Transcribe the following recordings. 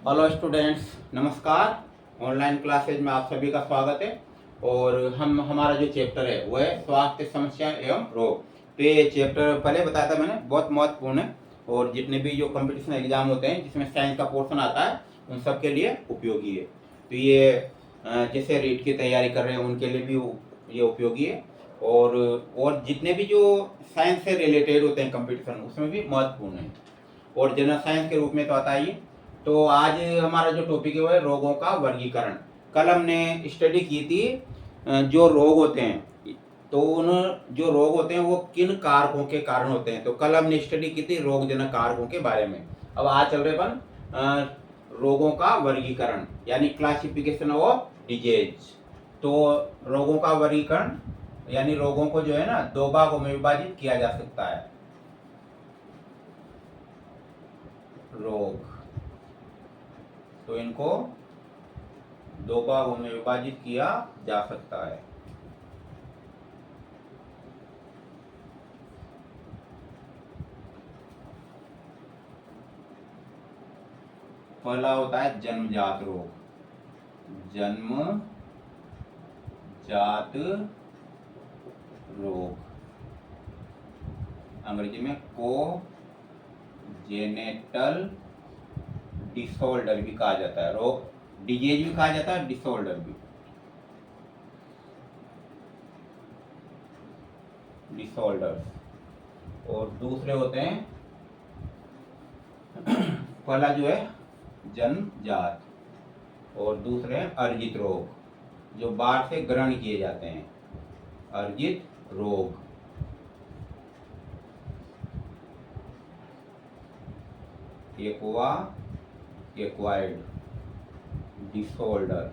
Hello students, नमस्कार। Online classes में आप सभी का स्वागत है। और हमारा जो चैप्टर है वो है स्वास्थ्य समस्या एवं रोग। तो ये चैप्टर पहले बताया था मैंने, बहुत महत्वपूर्ण है और जितने भी जो कंपटीशन एग्जाम होते हैं जिसमें साइंस का पोर्शन आता है उन सब के लिए उपयोगी है। तो ये जैसे रीट की तैयारी कर रहे हैं उनके लिए भी ये उपयोगी है। और जितने भी जो साइंस से रिलेटेड होते हैं कंपटीशन उसमें भी महत्वपूर्ण है। और जनरल साइंस के रूप में तो आता ही है। तो आज हमारा जो टॉपिक है वो है रोगों का वर्गीकरण। कल हमने स्टडी की थी जो रोग होते हैं, तो उन जो रोग होते हैं वो किन कारकों के कारण होते हैं। तो कल हमने स्टडी की थी रोगजनक कारकों के बारे में। अब आज चल रहे अपन रोगों का वर्गीकरण यानी क्लासिफिकेशन ऑफ डिजीज। तो रोगों का वर्गीकरण यानी रोगों को जो है ना दो भागों में विभाजित किया जा सकता है। रोग, तो इनको दो भागों में विभाजित किया जा सकता है। पहला होता है जन्मजात रोग। जन्मजात रोग अंग्रेजी में कोजेनेटल डिसऑर्डर भी कहा जाता है। रोग डिजीज भी कहा जाता है, डिसऑर्डर भी। डिसऑर्डर और दूसरे होते हैं पहला जो है जन्मजात और दूसरे हैं अर्जित रोग जो बाहर से ग्रहण किए जाते हैं। अर्जित रोग, एक्वायर्ड डिसऑर्डर।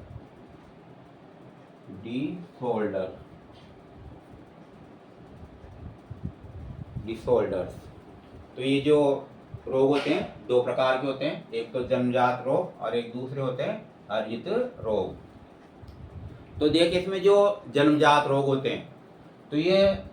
डिसऑर्डर्स, तो ये जो रोग होते हैं दो प्रकार के होते हैं, एक तो जन्मजात रोग और एक दूसरे होते हैं अर्जित रोग। तो देखिए इसमें जो जन्मजात रोग होते हैं तो ये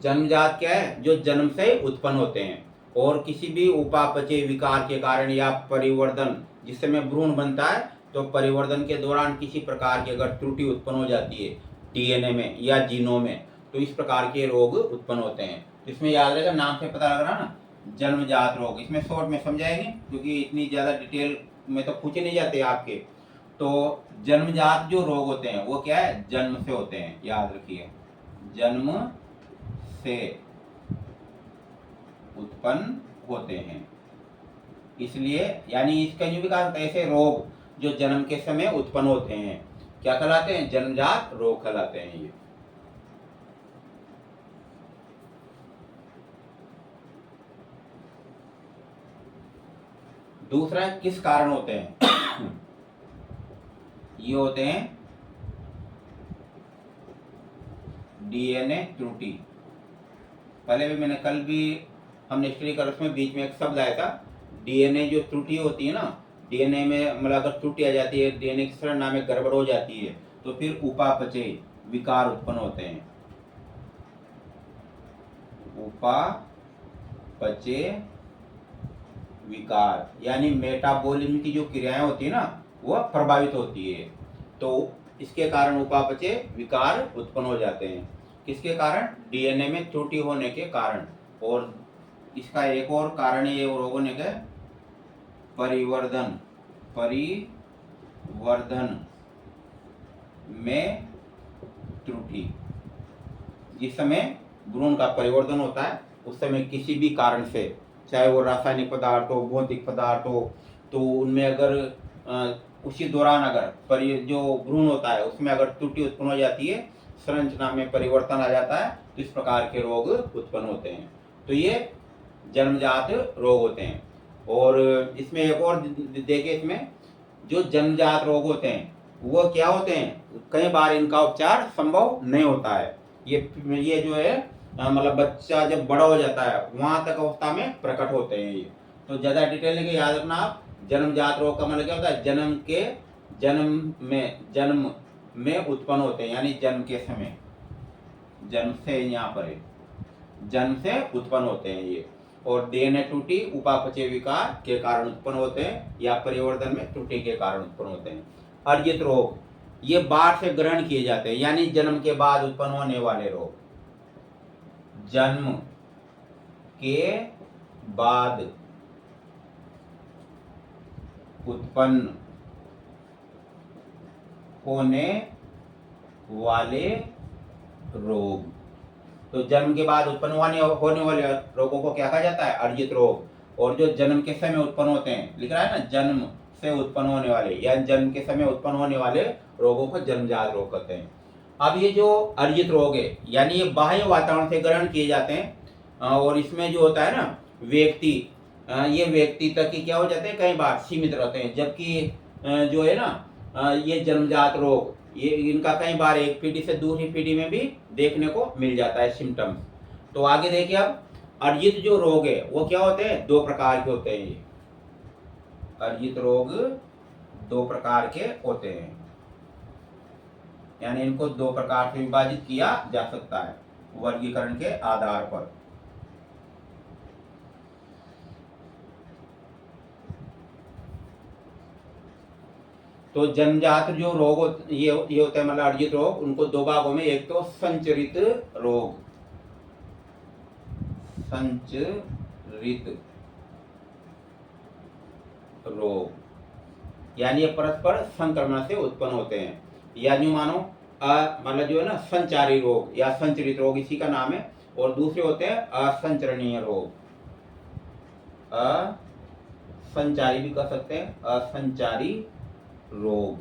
जन्मजात क्या है, जो जन्म से उत्पन्न होते हैं और किसी भी उपापचय विकार के कारण या परिवर्तन, जिस समय भ्रूण बनता है तो परिवर्तन के दौरान किसी प्रकार की अगर त्रुटि उत्पन्न हो जाती है डीएनए में या जीनों में, तो इस प्रकार के रोग उत्पन्न होते हैं। तो इसमें याद रहेगा, नाम से पता लग रहा ना, जन्मजात रोग। इसमें शॉर्ट में समझाएंगे क्योंकि इतनी ज़्यादा डिटेल में तो पूछे नहीं जाते आपके। तो जन्मजात जो रोग होते हैं वो क्या है, जन्म से होते हैं, याद रखिए, जन्म से उत्पन्न होते हैं। इसलिए यानी इसका जो भी कहा ऐसे रोग जो जन्म के समय उत्पन्न होते हैं क्या कहलाते हैं, जन्मजात रोग कहलाते हैं ये। दूसरा किस कारण होते हैं ये होते हैं डीएनए त्रुटि। पहले भी मैंने कल भी हमने स्टडी कर, उसमें बीच में एक शब्द आया था डीएनए जो त्रुटि होती है ना, डीएनए में मतलब अगर त्रुटि आ जाती है, डीएनए की संरचना में गड़बड़ हो जाती है तो फिर उपापचय विकार उत्पन्न होते हैं। उपापचय विकार यानी मेटाबॉलिज्म की जो क्रियाएं होती है ना वो प्रभावित होती है, तो इसके कारण उपापचय विकार उत्पन्न हो जाते हैं। किसके कारण, डीएनए में त्रुटि होने के कारण। और इसका एक और कारण ये रोग होने का परिवर्धन में त्रुटि। जिस समय भ्रूण का परिवर्तन होता है उस समय किसी भी कारण से, चाहे वो रासायनिक पदार्थ हो, भौतिक पदार्थ हो, तो उनमें अगर उसी दौरान अगर जो भ्रूण होता है उसमें अगर त्रुटि उत्पन्न हो जाती है, संरचना में परिवर्तन आ जाता है, तो इस प्रकार के रोग उत्पन्न होते हैं। तो ये जन्मजात रोग होते हैं। और इसमें एक और देखिए, इसमें जो जन्मजात रोग होते हैं वो क्या होते हैं, कई बार इनका उपचार संभव नहीं होता है। ये जो है मतलब बच्चा जब बड़ा हो जाता है वहां तक अवस्था में प्रकट होते हैं ये। तो ज्यादा डिटेल लेके याद रखना आप, जन्मजात रोग का मतलब क्या होता है, जन्म में उत्पन्न होते हैं, यानी जन्म के समय, जन्म से यहाँ पर है, जन्म से उत्पन्न होते हैं ये। और डीएनए त्रुटि उपापचय विकार के कारण उत्पन्न होते हैं या परिवर्तन में त्रुटि के कारण उत्पन्न होते हैं। अर्जित रोग ये बाढ़ से ग्रहण किए जाते हैं, यानी जन्म के बाद उत्पन्न होने वाले रोग। जन्म के बाद उत्पन्न होने वाले रोग। तो जन्म के बाद उत्पन्न होने वाले रोगों को क्या कहा जाता है? अर्जित रोग। और जो जन्म के समय उत्पन्न होते हैं, लिख रहा है ना, जन्म से उत्पन्न होने वाले या जन्म के समय उत्पन्न होने वाले रोगों को जन्मजात रोग कहते हैं। अब ये जो अर्जित रोग है, यानी ये बाह्य वातावरण से ग्रहण किए जाते हैं और इसमें जो होता है ना, व्यक्ति ये व्यक्ति तक ही क्या हो जाते हैं, कई बार सीमित रहते हैं। जबकि जो है ना, ये जन्मजात रोग ये इनका कई बार एक पीढ़ी से दूसरी पीढ़ी में भी देखने को मिल जाता है सिम्टम्स। तो आगे देखिए, अब अर्जित जो रोग है वो क्या होते हैं? दो प्रकार के होते हैं। ये अर्जित रोग दो प्रकार के होते हैं, यानी इनको दो प्रकार से विभाजित किया जा सकता है वर्गीकरण के आधार पर। तो जन्मजात जो रोग ये होते हैं, मतलब अर्जित रोग, उनको दो भागों में, एक तो संचरित रोग, संचरित रोग यानी ये परस्पर संक्रमण से उत्पन्न होते हैं, या यूं मानो मतलब जो है ना, संचारी रोग या संचरित रोग इसी का नाम है। और दूसरे होते हैं असंचरणीय रोग, असंचारी भी कह सकते हैं, असंचारी रोग।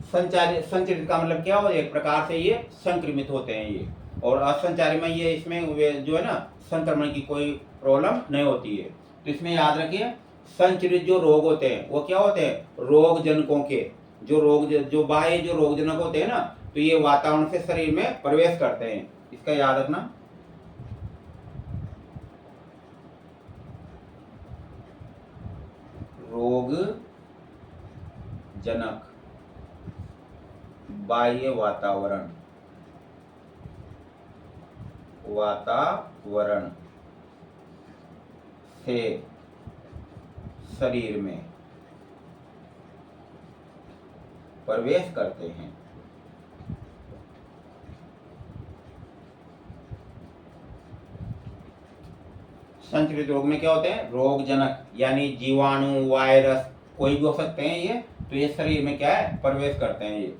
संचरित का मतलब क्या हो? एक प्रकार से ये संक्रमित होते हैं ये, और असंचारी में ये इसमें जो है ना, संक्रमण की कोई प्रॉब्लम नहीं होती है। तो इसमें याद रखिए, संचरित जो रोग होते हैं वो क्या होते हैं? रोग जनकों के जो बाह्य जो रोग जनक होते हैं ना, तो ये वातावरण से शरीर में प्रवेश करते हैं, इसका याद रखना। रोग जनक बाह्य वातावरण से शरीर में प्रवेश करते हैं। संचरित रोग में क्या होते हैं? रोग जनक यानी जीवाणु, वायरस कोई भी हो सकते हैं ये, तो ये शरीर में क्या है? प्रवेश करते हैं ये।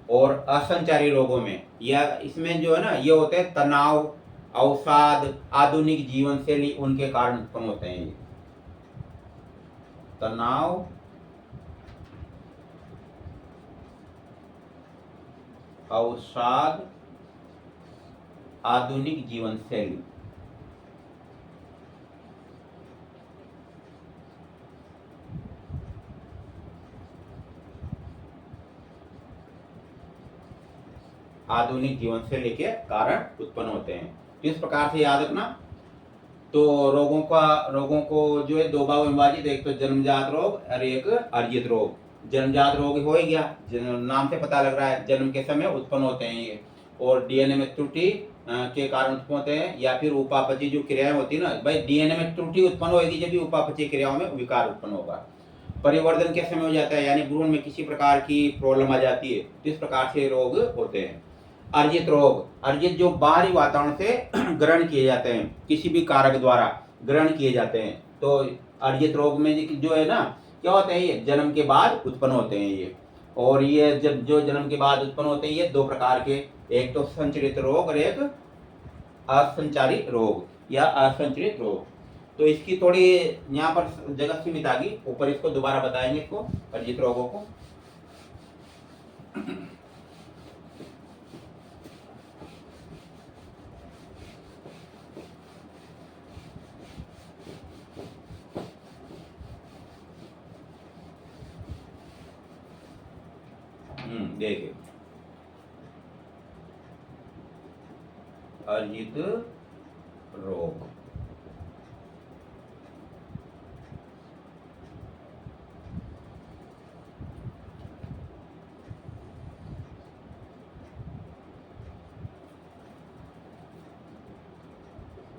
और असंचारी रोगों में या इसमें जो है ना, ये होते हैं तनाव, अवसाद, आधुनिक जीवन शैली, उनके कारण उत्पन्न होते हैं ये। तनाव, अवसाद, आधुनिक जीवन शैली। आधुनिक जीवन शैली के कारण उत्पन्न होते हैं। तो इस प्रकार से याद रखना। तो रोगों को जो है दो भागों में विभाजित, एक तो जन्मजात रोग और एक अर्जित रोग। जन्मजात रोग हो गया, नाम से पता लग रहा है, जन्म के समय उत्पन्न होते हैं ये, और डीएनए में त्रुटि के कारण उत्पन्न होते हैं, या फिर उपापचय जो क्रियाएं होती है ना भाई, डीएनए में त्रुटि उत्पन्न होगी जब भी उपापचय क्रियाओं में विकार उत्पन्न होगा। परिवर्तन के समय हो जाता है, यानी भ्रूण में किसी प्रकार की प्रॉब्लम आ जाती है, तो इस प्रकार से रोग होते हैं। अर्जित रोग, अर्जित जो बाहरी वातावरण से ग्रहण किए जाते हैं, किसी भी कारक द्वारा ग्रहण किए जाते हैं। तो अर्जित रोग में जो है ना, क्या होते हैं? ये जन्म के बाद उत्पन्न होते हैं ये। और ये जब जो जन्म के बाद उत्पन्न होते हैं ये दो प्रकार के, एक तो संचरित रोग और एक असंचारी रोग या असंचरित रोग। तो इसकी थोड़ी यहाँ पर जगह सीमित आ गई, ऊपर इसको दोबारा बताएंगे, इसको अर्जित रोगों को। देखिए, अर्जित रोग,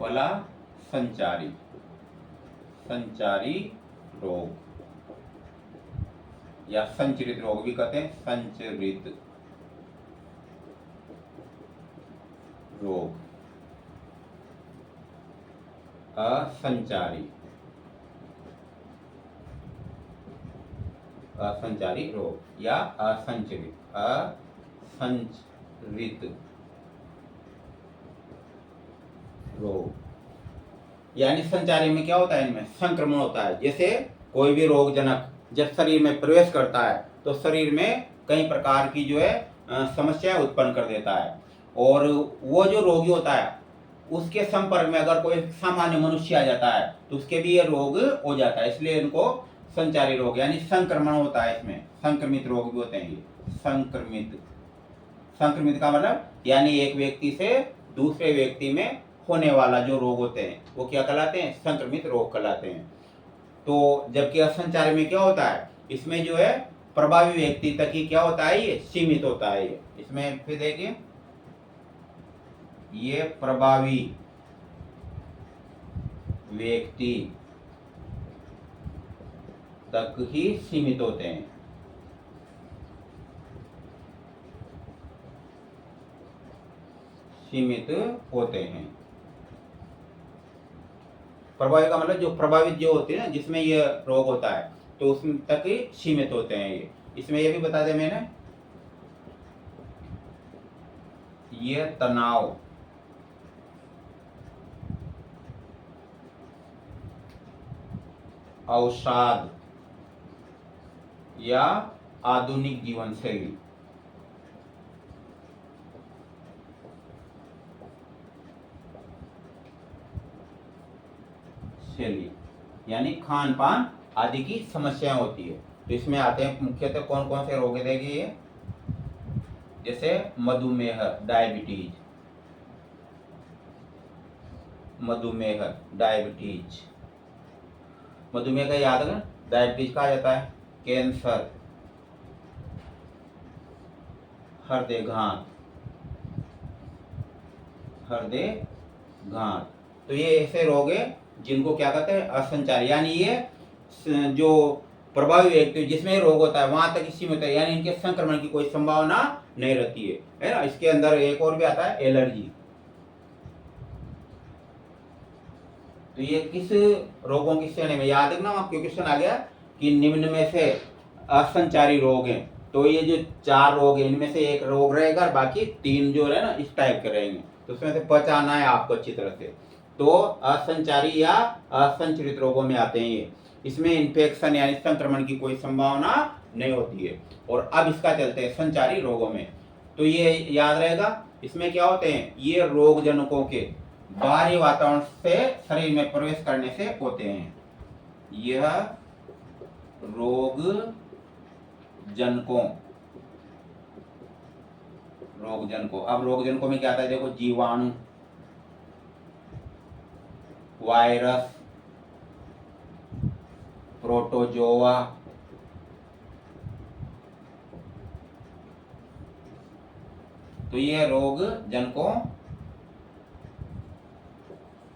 बोला संचारी, संचारी रोग या संचरित रोग भी कहते हैं, संचरित रोग, असंचारी, असंचारी रोग या असंचरित, असंचरित रोग। यानी संचारी में क्या होता है, इनमें संक्रमण होता है। जैसे कोई भी रोगजनक जब शरीर में प्रवेश करता है तो शरीर में कई प्रकार की जो है समस्याएं उत्पन्न कर देता है, और वो जो रोगी होता है उसके संपर्क में अगर कोई सामान्य मनुष्य आ जाता है तो उसके भी ये रोग हो जाता है। इसलिए इनको संचारी रोग यानी संक्रमण होता है, इसमें संक्रमित रोग भी होते हैं। ये संक्रमित, संक्रमित का मतलब यानी एक व्यक्ति से दूसरे व्यक्ति में होने वाला जो रोग होते हैं वो क्या कहलाते हैं, संक्रमित रोग कहलाते हैं। तो जबकि असंचारी में क्या होता है, इसमें जो है प्रभावी व्यक्ति तक ही क्या होता है, ये सीमित होता है। ये इसमें फिर देखिए, ये प्रभावी व्यक्ति तक ही सीमित होते हैं। सीमित होते हैं। प्रभावी का मतलब जो प्रभावित जो होते हैं ना, जिसमें ये रोग होता है तो उसमें तक ही सीमित होते हैं। ये इसमें ये भी बता दें मैंने, ये तनाव, अवसाद या आधुनिक जीवन शैली, यानी खान पान आदि की समस्याएं होती है। तो इसमें आते हैं मुख्यतः कौन कौन से रोग देंगे ये, जैसे मधुमेह, डायबिटीज, मधुमेह, डायबिटीज, मधुमेह का याद रखना, डायबिटीज कहा जाता है, कैंसर, हृदय घात, हृदय घात। तो ये ऐसे रोग है जिनको क्या कहते हैं, असंचारी, यानी ये जो प्रभावी व्यक्ति जिसमें रोग होता है वहां तक सीमित है, यानी इनके संक्रमण की कोई संभावना नहीं रहती है ना। इसके अंदर एक और भी आता है, एलर्जी। तो ये किस रोगों की श्रेणी में, याद रखना आपके क्वेश्चन आ गया कि निम्न में से असंचारी रोग हैं। तो ये जो 4 रोग है इनमें से एक रोग रहेगा, बाकी 3 जो है ना इस टाइप के रहेंगे। तो उसमें से पहचाना है आपको अच्छी तरह से। तो असंचारी या असंचरित रोगों में आते हैं ये। इसमें इन्फेक्शन यानी संक्रमण की कोई संभावना नहीं होती है। और अब इसका चलते हैं संचारी रोगों में। तो ये याद रहेगा, इसमें क्या होते हैं, ये रोग जनकों के बाहरी वातावरण से शरीर में प्रवेश करने से होते हैं। यह रोग जनकों, रोग जनकों, अब रोग जनकों में क्या आता है, देखो, जीवाणु, वायरस, प्रोटोजोआ, तो ये रोग जनकों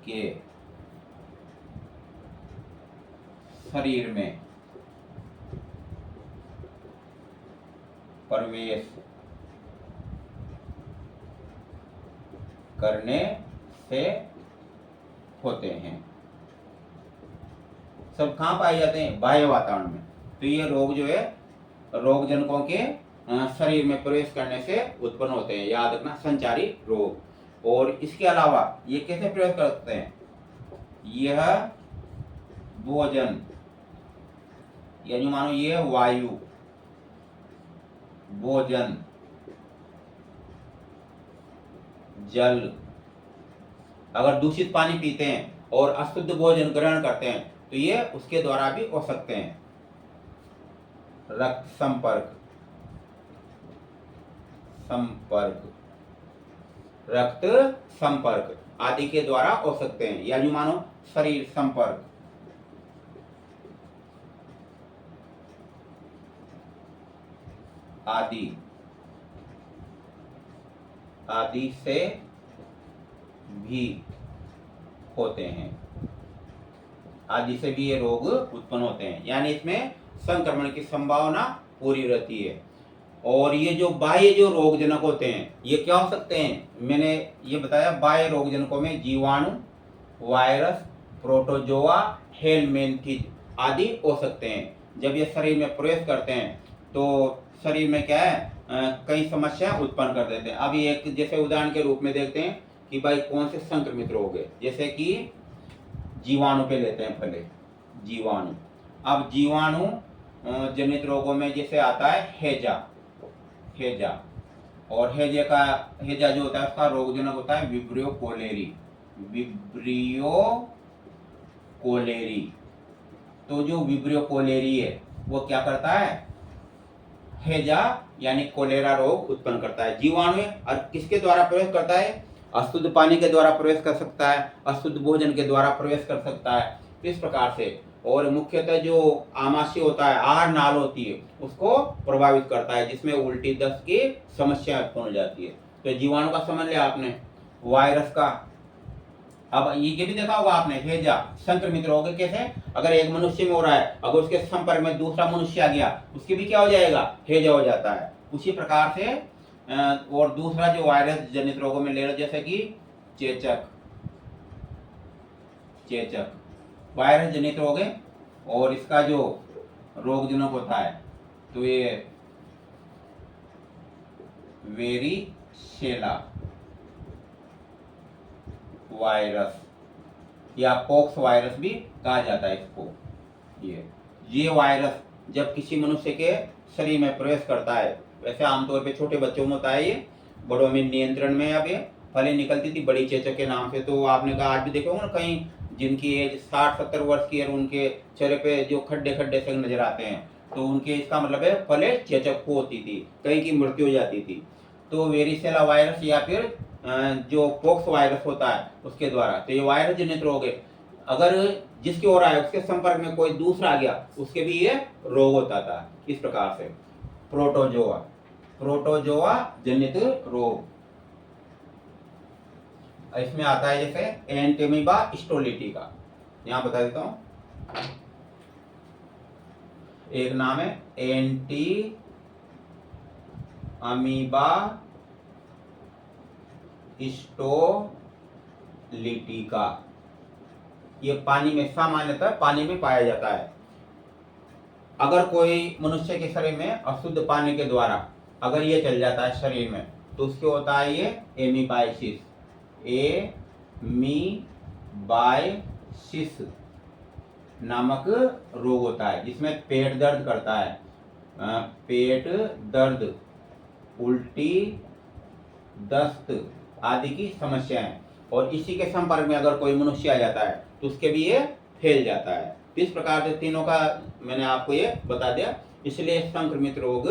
के शरीर में प्रवेश करने से होते हैं। सब कहाँ पाए जाते हैं, बाह्य वातावरण में। तो ये रोग जो है रोग जनकों के शरीर में प्रवेश करने से उत्पन्न होते हैं, याद रखना, संचारी रोग। और इसके अलावा ये कैसे प्रवेश करते हैं, यह भोजन, यानी मानो ये वायु, भोजन, जल, अगर दूषित पानी पीते हैं और अशुद्ध भोजन ग्रहण करते हैं तो ये उसके द्वारा भी हो सकते हैं। रक्त संपर्क, रक्त संपर्क आदि के द्वारा हो सकते हैं, यानी मानो शरीर संपर्क, आदि से भी होते हैं, आदि से भी ये रोग उत्पन्न होते हैं। यानी इसमें संक्रमण की संभावना पूरी रहती है। और ये जो बाह्य जो रोगजनक होते हैं ये क्या हो सकते हैं, मैंने ये बताया बाह्य रोगजनकों में जीवाणु, वायरस, प्रोटोजोआ, हेलमिंथिस आदि हो सकते हैं। जब ये शरीर में प्रवेश करते हैं तो शरीर में क्या है कई समस्या उत्पन्न कर देते हैं। अभी एक जैसे उदाहरण के रूप में देखते हैं कि भाई कौन से संक्रमित रोग है, जैसे कि जीवाणु पे लेते हैं पहले। जीवाणु, अब जीवाणु जनित रोगों में जैसे आता है हैजा। और हैजा जो होता है उसका रोगजनक होता है विब्रियो कोलेरी। तो जो विब्रियो कोलेरी है वो क्या करता है, हैजा यानी कोलेरा रोग उत्पन्न करता है। जीवाणु है और किसके द्वारा प्रवेश करता है, अशुद्ध पानी के द्वारा प्रवेश कर सकता है, अशुद्ध भोजन के द्वारा प्रवेश कर सकता है, इस प्रकार से। और मुख्यतः जो आमाशय होता है, आहार नाल होती है, उसको प्रभावित करता है, जिसमें उल्टी दस्त की समस्या उत्पन्न हो जाती है। तो जीवाणु का समझ लिया आपने, वायरस का। अब ये भी देखा होगा आपने, हैजा संक्रमित रोग कैसे, अगर एक मनुष्य में हो रहा है, अगर उसके संपर्क में दूसरा मनुष्य आ गया उसके भी क्या हो जाएगा, हैजा हो जाता है। उसी प्रकार से और दूसरा जो वायरस जनित रोगों में ले लो, जैसे कि चेचक वायरस जनित रोग है। और इसका जो रोगजनक होता है तो ये वेरिसेला वायरस या पॉक्स वायरस भी कहा जाता है इसको। ये वायरस जब किसी मनुष्य के शरीर में प्रवेश करता है, वैसे आमतौर पे छोटे बच्चों में होता है, ये बड़ों में नियंत्रण में। अब ये पहले निकलती थी बड़ी चेचक के नाम से, तो आपने कहा आज भी देखो ना कहीं जिनकी एज 60-70 वर्ष की है उनके चेहरे पे जो खड्डे से नजर आते हैं, तो उनके इसका मतलब है पहले चेचक होती थी, कहीं की मृत्यु हो जाती थी। तो वेरिसेला वायरस या फिर जो पॉक्स वायरस होता है उसके द्वारा, तो ये वायरस जनित रोग है। अगर जिसके हो रहा है उसके संपर्क में कोई दूसरा आ गया उसके भी ये रोग होता था। इस प्रकार से प्रोटोजोआ जनित रोग, इसमें आता है जैसे एंटेमीबा स्टोलिटिका। यहां बता देता हूं, एक नाम है एंटी अमीबा स्टोलिटिका। ये पानी में, सामान्यतः पानी में पाया जाता है। अगर कोई मनुष्य के शरीर में अशुद्ध पानी के द्वारा अगर ये चल जाता है शरीर में, तो उसके होता है ये एमीबाइसिस नामक रोग होता है, जिसमें पेट दर्द करता है, पेट दर्द, उल्टी, दस्त आदि की समस्याएं। और इसी के संपर्क में अगर कोई मनुष्य आ जाता है तो उसके भी ये फैल जाता है। इस प्रकार से तीनों का मैंने आपको ये बता दिया, इसलिए संक्रमित रोग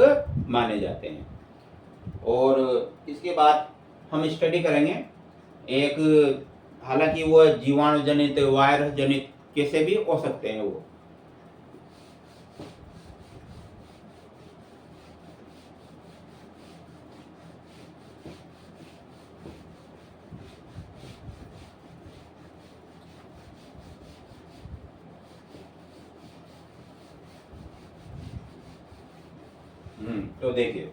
माने जाते हैं। और इसके बाद हम स्टडी करेंगे एक, हालांकि वो जीवाणु जनित, वायरस जनित कैसे भी हो सकते हैं वो। तो देखिए,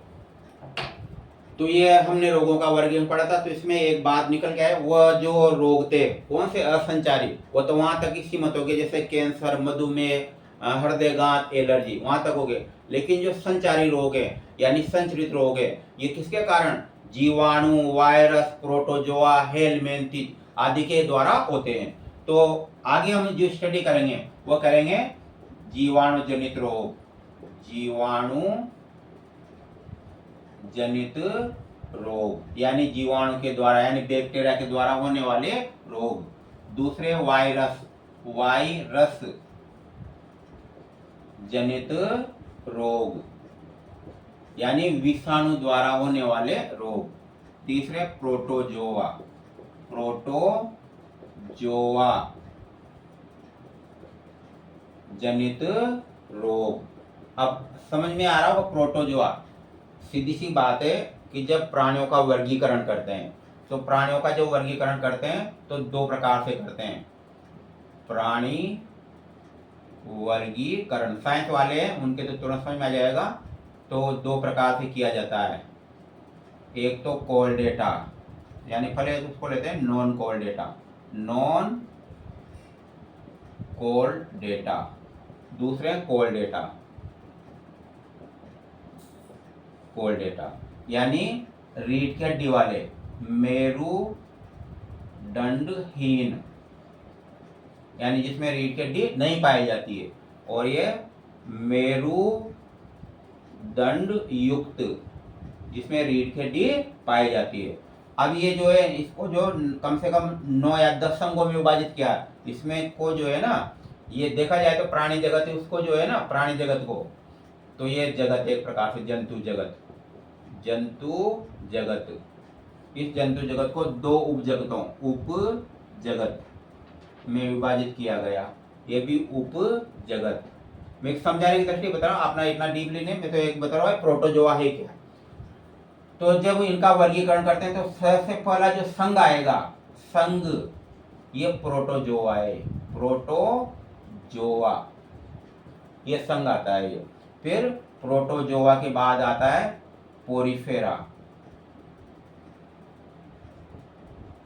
तो ये हमने रोगों का वर्गीकरण पढ़ा था, तो इसमें एक बात निकल के आए, वह जो रोग थे कौन से असंचारी, वो तो वहां तक ही सीमित हो गए, जैसे कैंसर, मधुमेह, हृदयघात, एलर्जी, वहां तक हो गए। लेकिन जो संचारी रोग है यानी संचरित रोग है, ये किसके कारण, जीवाणु, वायरस, प्रोटोजोआ, हेलमिंथिस आदि के द्वारा होते हैं। तो आगे हम जो स्टडी करेंगे वो करेंगे जीवाणु जनित रोग, जीवाणु जनित रोग यानी जीवाणु के द्वारा यानी बैक्टीरिया के द्वारा होने वाले रोग। दूसरे वायरस जनित रोग यानी विषाणु द्वारा होने वाले रोग। तीसरे प्रोटोजोआ जनित रोग। अब समझ में आ रहा होगा प्रोटोजोआ, सीधी सी बात है कि जब प्राणियों का वर्गीकरण करते हैं तो प्राणियों का जो वर्गीकरण करते हैं तो दो प्रकार से करते हैं। प्राणी वर्गीकरण साइंस वाले हैं, उनके तो तुरंत समझ में आ जाएगा। तो दो प्रकार से किया जाता है। एक तो कॉल डेटा, यानी पहले उसको लेते हैं non call data, non call data. दूसरे कॉल डेटा, कॉल डेटा यानी रीढ़ की हड्डी वाले, मेरुदंडहीन, यानी जिसमें रीढ़ की हड्डी नहीं पाई जाती है, और ये मेरुदंड युक्त, जिसमें रीढ़ की हड्डी पाई जाती है। अब ये जो है इसको जो कम से कम 9 या 10 संघों में विभाजित किया, इसमें को जो है ना, ये देखा जाए तो प्राणी जगत है, उसको जो है ना प्राणी जगत को, तो ये जगत एक प्रकार से जंतु जगत, जंतु जगत। इस जंतु जगत को दो उपजगतों, उप जगत में विभाजित किया गया। ये भी उप जगत। मैं समझाने की दृष्टि बता रहा हूँ, अपना इतना डीपली नहीं, मैं तो एक बता रहा हूँ प्रोटोजोआ है क्या। तो जब इनका वर्गीकरण करते हैं तो सबसे पहला जो संघ आएगा, संघ, ये प्रोटोजोआ है, प्रोटोजोआ, ये संघ आता है ये। फिर प्रोटोजोआ के बाद आता है पोरीफेरा,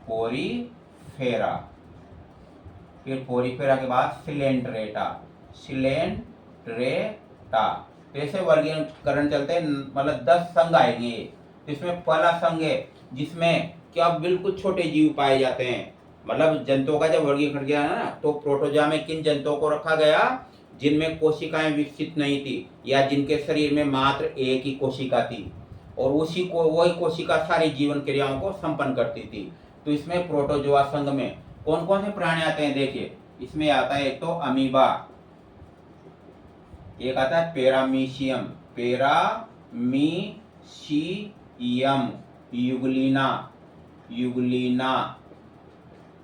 पोरीफेरा। फिर पोरीफेरा के बाद सिलेंट्रेटा, सिलेंट्रेटा। ऐसे वर्गीकरण चलते हैं, मतलब 10 संघ आएंगे। इसमें पहला संघ है जिसमें क्या बिल्कुल छोटे जीव पाए जाते हैं, मतलब जंतुओं का जब वर्गीकरण किया ना, तो प्रोटोजोआ में किन जंतुओं को रखा गया, जिनमें कोशिकाएं विकसित नहीं थी, या जिनके शरीर में मात्र एक ही कोशिका थी, और उसी को वही कोशिका सारी जीवन क्रियाओं को संपन्न करती थी। तो इसमें प्रोटोजोआ संघ में कौन कौन से प्राणी आते हैं, देखिए इसमें आता है एक तो अमीबा, एक आता है पैरामीशियम, पैरामीशियम, युगलीना, युगलीना।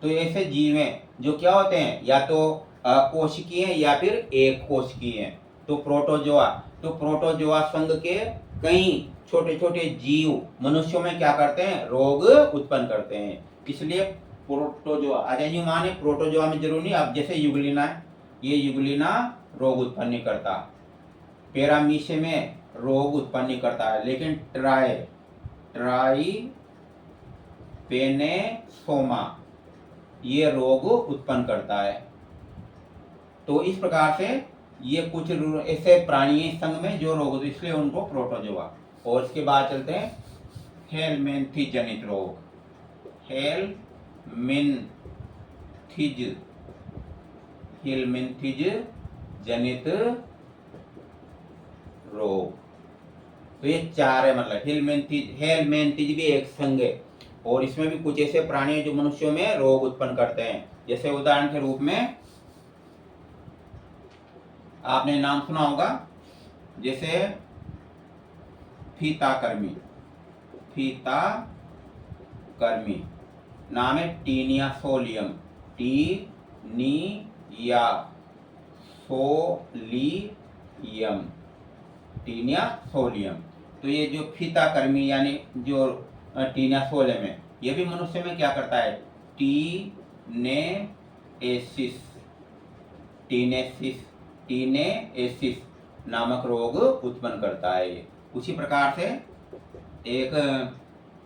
तो ऐसे जीव हैं जो क्या होते हैं, या तो अकोशिकीय हैं या फिर एक कोशिकीय हैं। तो प्रोटोजोआ संघ के कई छोटे छोटे जीव मनुष्यों में क्या करते हैं, रोग उत्पन्न करते हैं। इसलिए प्रोटोजोआ, अच्छा यूं माने प्रोटोजोआ में जरूर नहीं, अब जैसे युगलीना है, ये युगलीना रोग उत्पन्न नहीं करता, पैरामीशियम में रोग उत्पन्न नहीं करता है, लेकिन ट्राइपेनेसोमा ये रोग उत्पन्न करता है। तो इस प्रकार से ये कुछ ऐसे प्राणी संघ में जो रोग, इसलिए उनको प्रोटोजोआ। और इसके बाद चलते हैं हेलमिंथिज जनित रोग, हेलमिंथिज जनित रोग। तो ये 4 है, मतलब हेलमिंथिज भी एक संघ है, और इसमें भी कुछ ऐसे प्राणी हैं जो मनुष्यों में रोग उत्पन्न करते हैं। जैसे उदाहरण के रूप में आपने नाम सुना होगा, जैसे फीताकर्मी, फीताकर्मी नाम है Taenia solium, Taenia solium, Taenia solium. तो ये जो फीताकर्मी यानी जो टीनिया सोलियम है, ये भी मनुष्य में क्या करता है, टीनेएसिस नामक रोग उत्पन्न करता है ये। उसी प्रकार से एक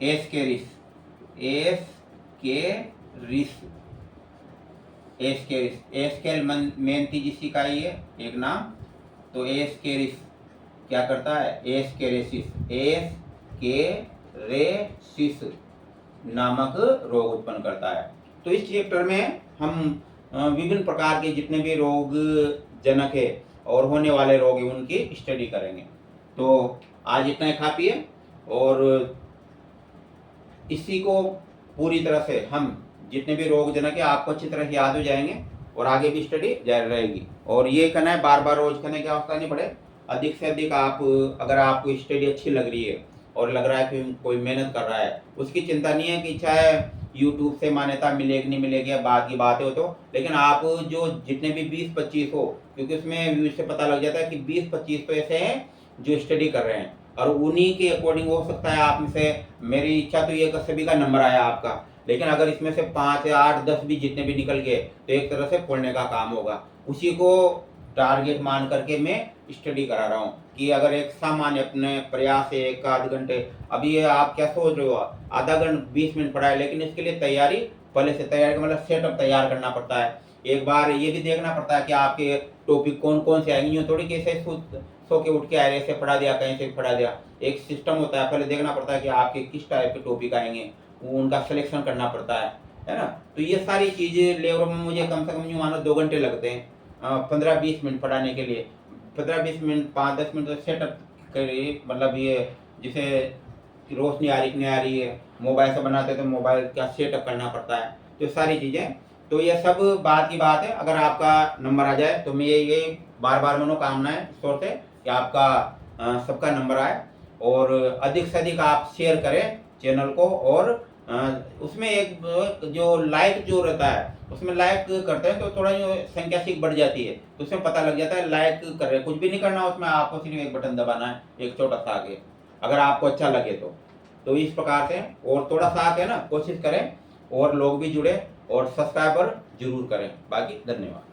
एस्केरिस जिसकी का ही है एक नाम। तो एस्केरिस क्या करता है, एस्केरेसिस नामक रोग उत्पन्न करता है। तो इस चैप्टर में हम विभिन्न प्रकार के जितने भी रोग जनक है और होने वाले रोग है उनकी स्टडी करेंगे। तो आज इतना ही काफी, और इसी को पूरी तरह से हम जितने भी रोग जनक है आपको अच्छी तरह याद हो जाएंगे, और आगे भी स्टडी जारी रहेगी। और ये करना है, बार बार रोज करने की आवश्यकता नहीं पड़े, अधिक से अधिक आप, अगर आपको स्टडी अच्छी लग रही है और लग रहा है कि कोई मेहनत कर रहा है, उसकी चिंता नहीं है कि चाहे यूट्यूब से मान्यता मिलेगी नहीं मिलेगी, बाद की बात हो तो, लेकिन आप जो जितने भी 20-25 हो, क्योंकि उसमें व्यूज से पता लग जाता है कि 20-25 तो ऐसे हैं जो स्टडी कर रहे हैं, और उन्हीं के अकॉर्डिंग हो सकता है आप में से, मेरी इच्छा तो ये कि सभी का नंबर आया आपका, लेकिन अगर इसमें से 5 या 8 10 भी जितने भी निकल गए तो एक तरह से पुण्य का काम होगा। उसी को टारगेट मान करके मैं स्टडी करा रहा हूँ कि अगर एक सामान्य अपने प्रयास से 1 आध घंटे, अभी ये आप क्या सोच रहे हो, आधा घंटा 20 मिनट पढ़ा है, लेकिन इसके लिए तैयारी पहले से तैयारी का मतलब सेटअप तैयार करना पड़ता है। एक बार ये भी देखना पड़ता है कि आपके टॉपिक कौन कौन से आएंगे, यूँ थोड़ी कैसे सो के उठ के आए ऐसे पढ़ा दिया, कहीं से पढ़ा दिया। एक सिस्टम होता है, पहले देखना पड़ता है कि आपके किस टाइप के टॉपिक आएंगे, वो उनका सिलेक्शन करना पड़ता है ना। तो ये सारी चीज़ें लेवल में मुझे कम से कम यूँ मानो 2 घंटे लगते हैं 15-20 मिनट पढ़ाने के लिए। 15-20 मिनट 5-10 मिनट तो सेटअप करिए, मतलब ये जिसे रोशनी आ रही कि नहीं आ रही है, मोबाइल से बनाते तो मोबाइल का सेटअप करना पड़ता है, तो सारी चीज़ें। तो ये सब बात की बात है, अगर आपका नंबर आ जाए तो मैं ये बार बार मनोकामना है ईश्वर से कि आपका सबका नंबर आए, और अधिक से अधिक आप शेयर करें चैनल को। और उसमें एक जो लाइक जो रहता है, उसमें लाइक करते हैं तो थोड़ा जो संख्या सीख बढ़ जाती है, तो उसमें पता लग जाता है लाइक कर रहे हैं। कुछ भी नहीं करना उसमें, आपको सिर्फ एक बटन दबाना है, एक छोटा सा आगे, अगर आपको अच्छा लगे तो इस प्रकार से। और थोड़ा सा आगे ना कोशिश करें और लोग भी जुड़े और सब्सक्राइबर जरूर करें। बाकी धन्यवाद।